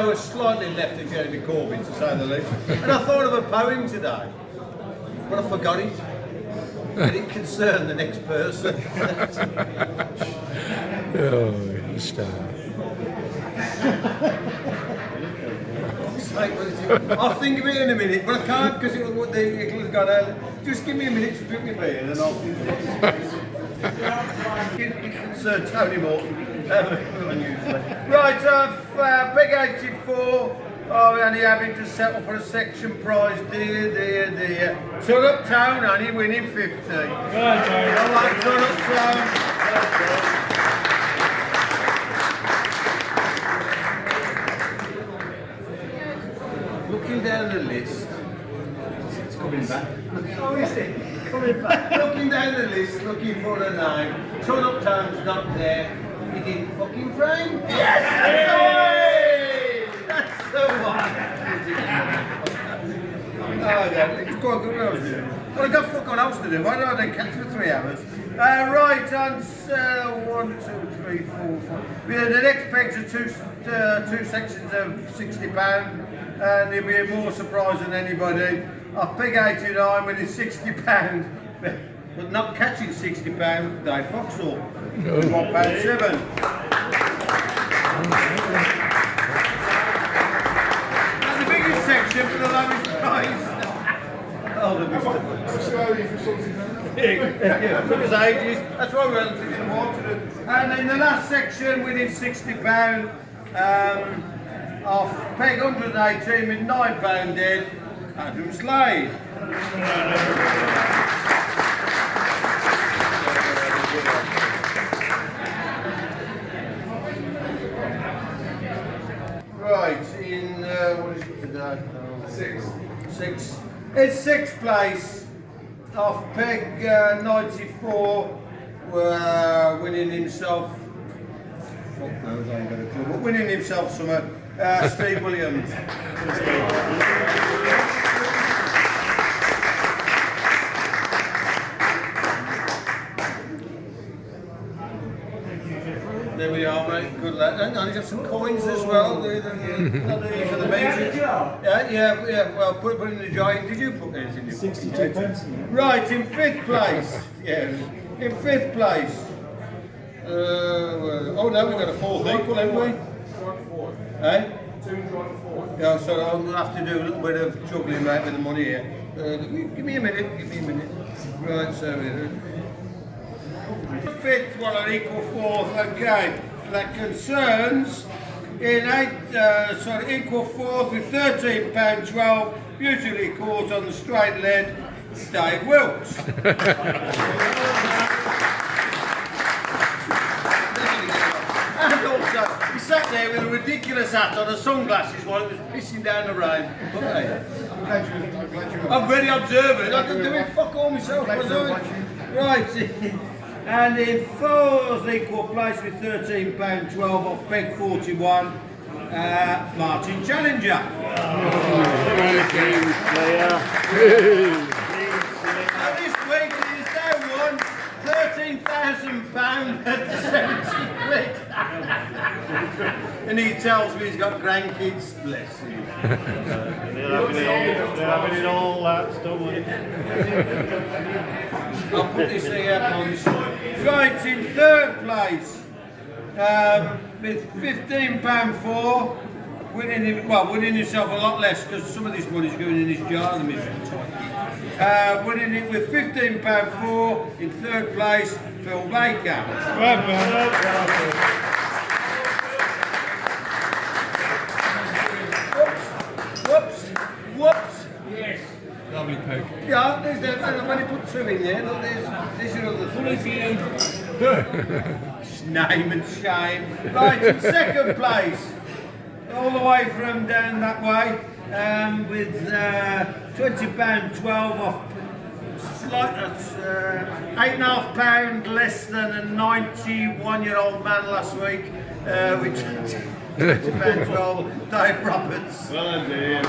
were slightly left of Jeremy Corbyn, to say the least. And I thought of a poem today, but I forgot it. It didn't concern the next person. Oh, you star. I'll think of it in a minute, but I can't because it was gone early. Just give me a minute to drink my beer and then I'll think of it. It concerns Tony Morton. Right, Big 84. Oh, we're only having to settle for a section prize, dear. Turn up town, only winning 50. Right, all right, turn up town. Looking down the list, it's coming back. Oh, is it? Coming back. Looking down the list, looking for a name. Turn up town's not there. He didn't fucking frame. Yes! That's the one! Oh, yeah, it's quite good. Well, I've got fuck all else to do. Why don't I catch for 3 hours? Right, on 1, 2, 3, 4, 5. Yeah, the next pegs are two sections of £60, and he'll be more surprised than anybody. Off peg 89 with his £60, but not catching £60, Dave Foxall. £1.7. And the biggest section for the lowest price. Oh, the yeah, took us ages. That's why we didn't want to do. And in the last section, within £60, off peg 118 with £9 dead, Adam Slade. Right, in what is it today? 6. It's 6th place. Off peg 94, winning himself. Fuck knows, I ain't got a clue. But winning himself some Steve Williams. There we are, mate. good lad. And I got some coins as well. For the meeting. Yeah. Well, put it in the giant. Did you put these in your 62 pence. Right, in 5th place. Yeah, in 5th place. Oh no, we've got a 4th equal, haven't we? Eh? Yeah, so I'm going to have to do a little bit of juggling right with the money here. Give me a minute. Right, so 5th one and equal 4th, okay. That concerns in equal 4th with £13.12, usually caught on the straight lead, Dave Wilkes. And also, he sat there with a ridiculous hat on and sunglasses while it was pissing down the rain. But hey, I'm very observant. I can do it fuck all myself. Right. And in 4th equal place with £13.12 off Peg 41, Martin Challenger. And this week he's now won £13,000 at 70 quid. And he tells me he's got grandkids, bless him. They're having it all, lads, don't worry. I'll put this here on this. Right, in 3rd place with £15.4, winning himself a lot less because some of this money's going in his jar. Winning it with £15.4 in 3rd place, Phil Baker. Whoops. Yes. Lovely peg. Yeah, I've only put 2 in there. Look, there's your other 3. Name and shame. Right, in 2nd place, all the way from down that way, with £20.12 off. That's £8.5 less than a 91-year-old man last week, which £20.12, Dave Roberts. Well done, Dave.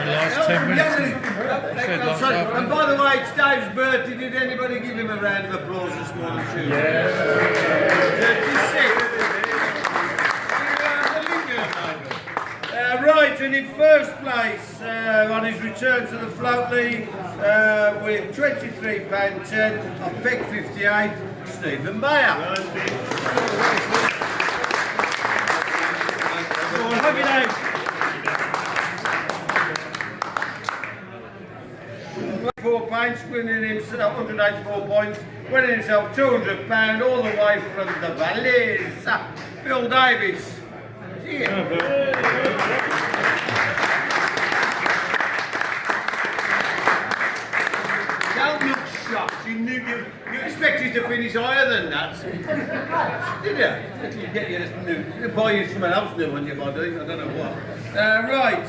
Last 10 minutes. And by the way, it's Dave's birthday. Did anybody give him a round of applause this morning? Yeah. 36. Right, and in 1st place on his return to the Float League with £23.10 on Peg 58, Stephen Mayer. Happy days. 4 points, winning himself 184 points, winning himself £200 all the way from the Valleys. Phil Davis. Don't look shocked. You expected to finish higher than that. Did you? It'll get you new. Buy you something else new on your body. I don't know what. Right.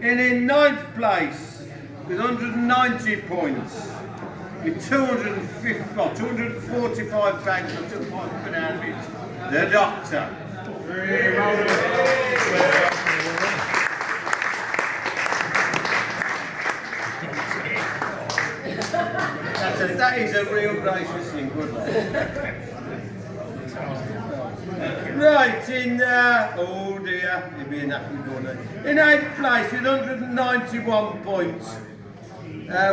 And in 9th place with 190 points, with 245 bags of 2 points put out of it, the Doctor. That is a real gracious thing, good lad. Right, in, oh dear, he'll be in that corner. In 8th place with 191 points,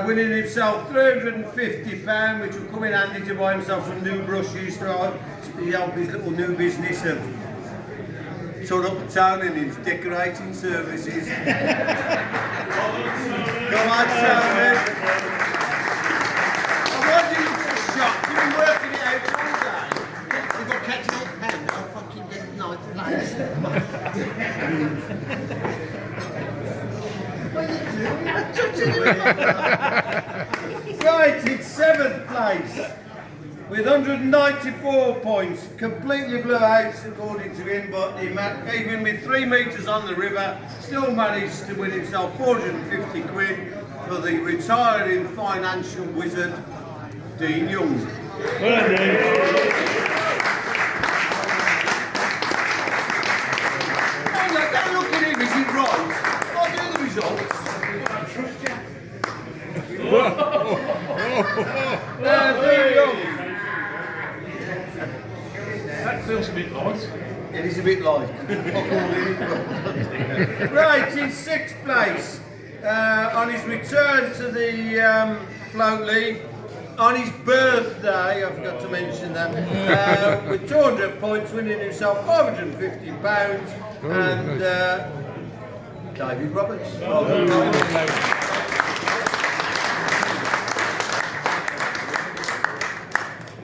winning himself £350, which will come in handy to buy himself some new brushes to help his little new business of turn up the town in his decorating services. Come on, Tony. Why do you look so shocked? You've been working it out all day. If I catch an 8 pound, I'll fucking get 9th place. Right, it's 7th place with 194 points. Completely blew out according to him, but he even with 3 metres on the river, still managed to win himself 450 quid for the retiring financial wizard, Dean Young. Well done, Dave. Don't look at him, is he right? I'll do the results. Well It is a bit light. Right, in 6th place, on his return to the float league, on his birthday, I forgot to mention that, with 200 points, winning himself £550, and David Roberts.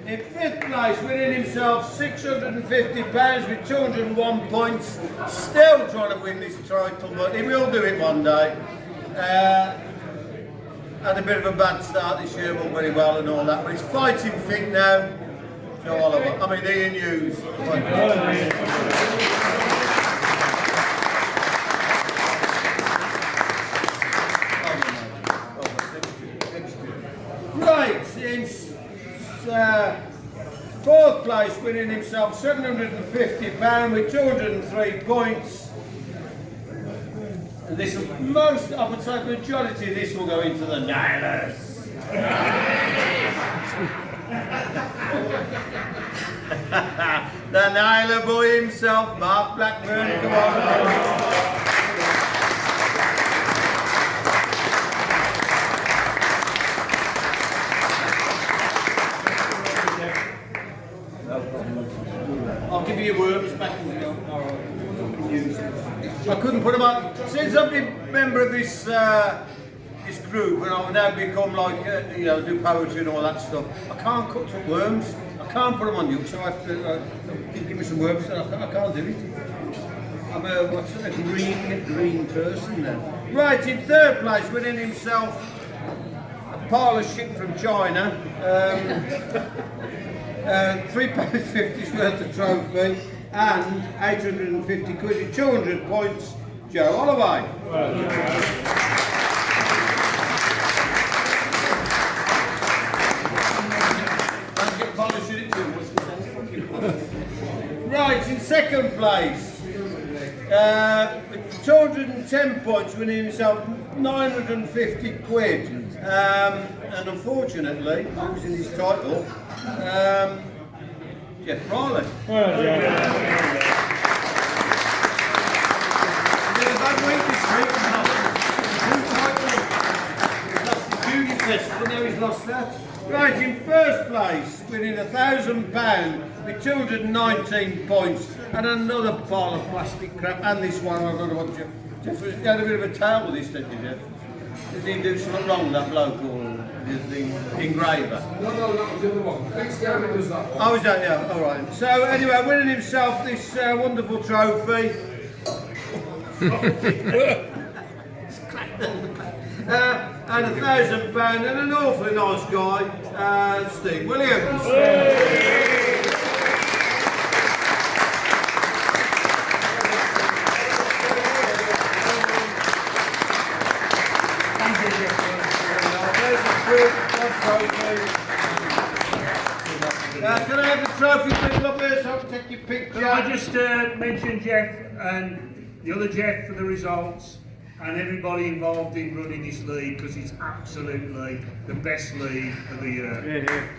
In 5th place, winning himself £650 with 201 points, still trying to win this title, but he will do it one day. Had a bit of a bad start this year, won very well and all that, but he's fighting fit now. Joe Oliver, I mean Ian Hughes. Right, in 4th place, winning himself £750 with 203 points. And this will, I would say majority of this will go into the Nailers. The Nailer boy himself, Mark Blackburn, come on. I'll give you your worms back as you go. I couldn't put them on. Since I've been a member of this this group, and I've now become like, you know, do poetry and all that stuff, I can't cut up worms. I can't put them on you, so I have to give me some worms. I can't do it. I'm a green person then. Right, in 3rd place, winning himself a parlour ship from China. £3.50 worth of trophy and 850 quid and 200 points, Joe Holloway. Right, in 2nd place, with 210 points, winning himself 950 quid. And unfortunately, losing his title, Jeff Riley. He's had a bad week this week. He's lost the Beauty Festival, now he's lost that. Right, in 1st place, winning £1,000 with 219 points, and another pile of plastic crap, and this one, I don't know what you had a bit of a tale with this, didn't you, Jeff? Did he do something wrong, that bloke, or the engraver? No, that was the other one. Next time it was that one. Oh, was that, yeah, alright. So, anyway, winning himself this wonderful trophy. And £1,000, and an awfully nice guy, Steve Williams. Can I have the trophy people up here so I can take your picture? Can I just mention Jeff and the other Jeff for the results, and everybody involved in running this league, because it's absolutely the best league of the year.